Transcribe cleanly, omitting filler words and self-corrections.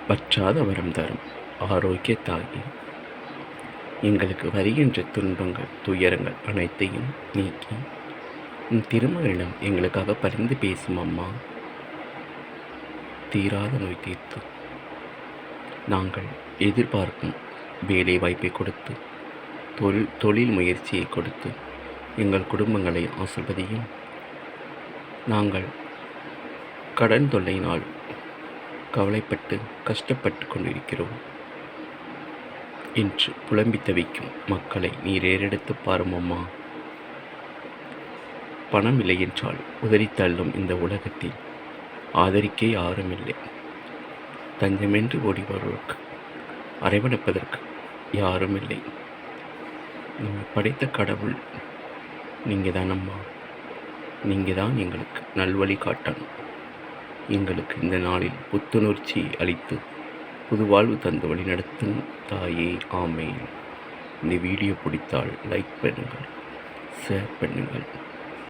வற்றாத வரம் தரும் ஆரோக்கிய தாயே, எங்களுக்கு வருகின்ற துன்பங்கள் துயரங்கள் அனைத்தையும் நீக்கி உன் திருமகளிடம் எங்களுக்காக பரிந்து பேசும் அம்மா. தீராத நோய் தீர்த்து நாங்கள் எதிர்பார்க்கும் வேலை வாய்ப்பை கொடுத்து தொழில் முயற்சியை கொடுத்து எங்கள் குடும்பங்களை ஆசிர்வதியும். நாங்கள் கடன் தொல்லையினால் கவலைப்பட்டு கஷ்டப்பட்டு கொண்டிருக்கிறோம் என்று புலம்பி தவிக்கும் மக்களை நீர் ஏறெடுத்து பாரும் அம்மா. பணம் இல்லை என்றால் உதறித்தள்ளும் இந்த உலகத்தில் ஆதரிக்க யாரும் இல்லை. தஞ்சமென்று ஓடி வருவதற்கு அரவணைப்பதற்கு யாரும் இல்லை. நம்ம படைத்த கடவுள் நீங்கள் தான் அம்மா. நீங்கள் தான் எங்களுக்கு நல்வழி காட்டணும். எங்களுக்கு இந்த நாளில் புத்துணர்ச்சி அளித்து புதுவாழ்வு தந்து வழி நடத்தும் தாயே. ஆமேன். இந்த வீடியோ பிடித்தால் லைக் பண்ணுங்கள், ஷேர் பண்ணுங்கள்.